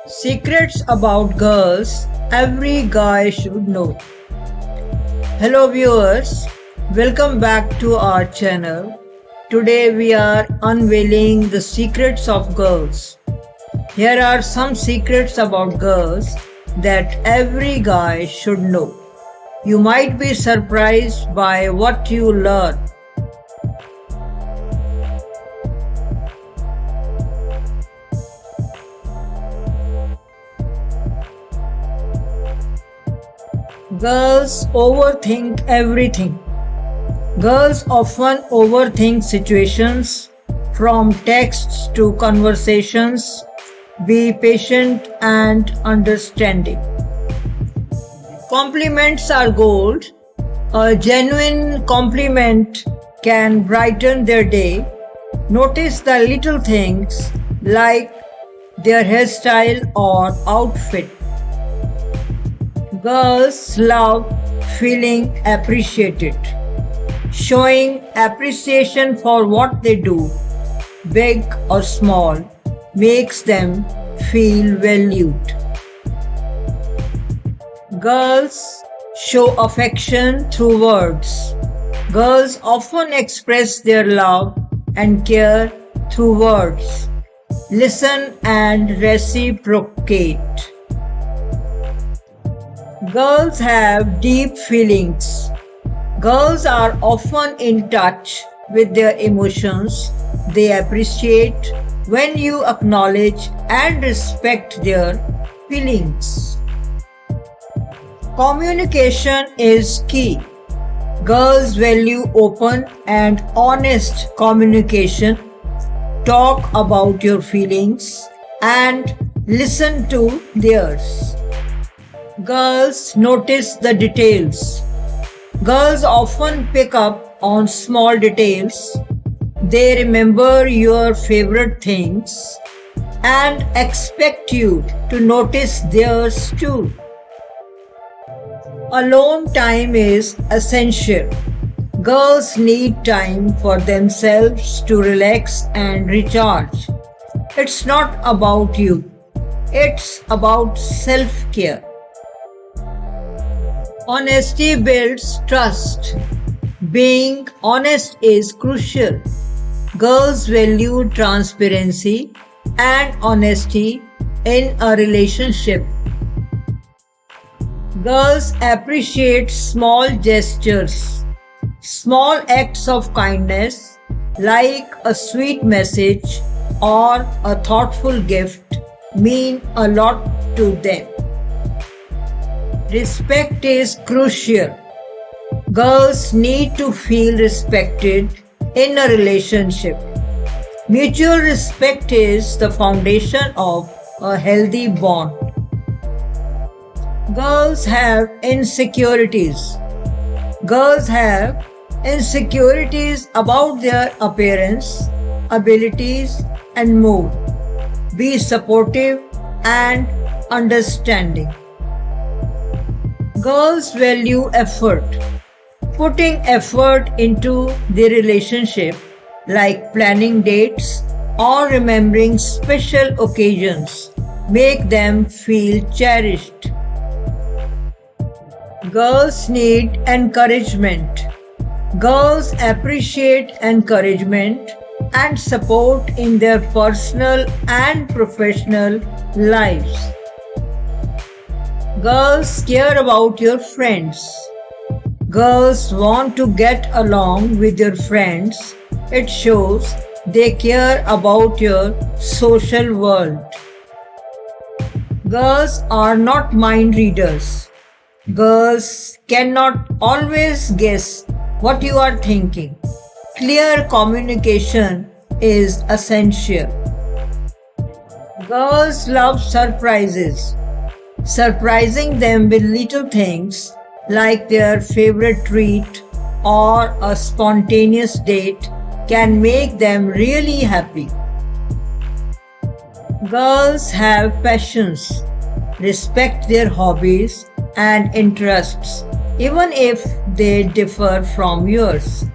Secrets about girls every guy should know. Hello viewers, welcome back to our channel. Today we are unveiling the secrets of girls. Here are some secrets about girls that every guy should know. You might be surprised by what you learn. Girls overthink everything. Girls often overthink situations from texts to conversations. Be patient and understanding. Compliments are gold. A genuine compliment can brighten their day. Notice the little things like their hairstyle or outfit. Girls love feeling appreciated. Showing appreciation for what they do, big or small, makes them feel valued. Girls show affection through words. Girls often express their love and care through words. Listen and reciprocate. Girls have deep feelings. Girls are often in touch with their emotions. They appreciate when you acknowledge and respect their feelings. Communication is key. Girls value open and honest communication. Talk about your feelings and listen to theirs. Girls notice the details. Girls often pick up on small details. They remember your favorite things and expect you to notice theirs too. Alone time is essential. Girls need time for themselves to relax and recharge. It's not about you, it's about self-care. Honesty builds trust. Being honest is crucial. Girls value transparency and honesty in a relationship. Girls appreciate small gestures. Small acts of kindness, like a sweet message or a thoughtful gift, mean a lot to them. Respect is crucial. Girls need to feel respected in a relationship. Mutual respect is the foundation of a healthy bond. Girls have insecurities. Girls have insecurities about their appearance, abilities, and mood. Be supportive and understanding. Girls value effort. Putting effort into the relationship, like planning dates or remembering special occasions, make them feel cherished. Girls need encouragement. Girls appreciate encouragement and support in their personal and professional lives. Girls care about your friends. Girls want to get along with your friends. It shows they care about your social world. Girls are not mind readers. Girls cannot always guess what you are thinking. Clear communication is essential. Girls love surprises. Surprising them with little things like their favorite treat or a spontaneous date can make them really happy. Girls have passions. Respect their hobbies and interests, even if they differ from yours.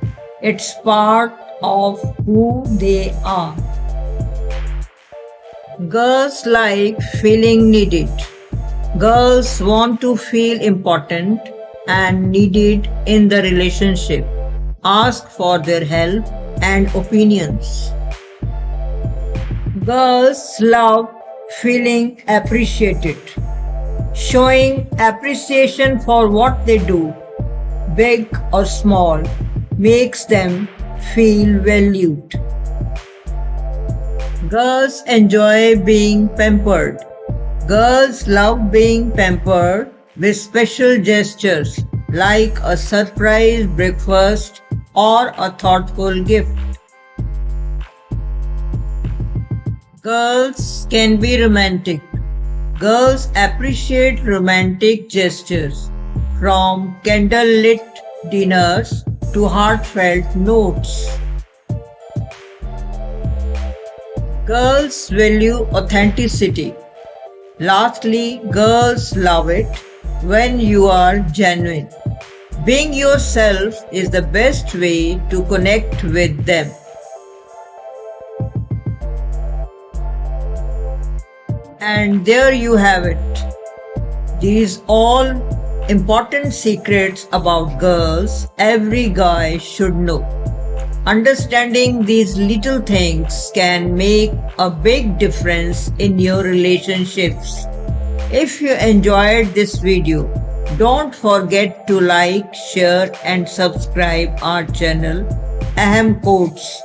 It's part of who they are. Girls like feeling needed. Girls want to feel important and needed in the relationship. Ask for their help and opinions. Girls love feeling appreciated. Showing appreciation for what they do, big or small, makes them feel valued. Girls enjoy being pampered. Girls love being pampered with special gestures like a surprise breakfast or a thoughtful gift. Girls can be romantic. Girls appreciate romantic gestures, from candlelit dinners to heartfelt notes. Girls value authenticity. Lastly, girls love it when you are genuine. Being yourself is the best way to connect with them. And there you have it. These all important secrets about girls every guy should know. Understanding these little things can make a big difference in your relationships. If you enjoyed this video, don't forget to like, share and subscribe our channel Aham Quotes.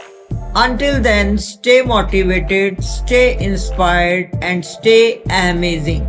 Until then, stay motivated, stay inspired and stay amazing.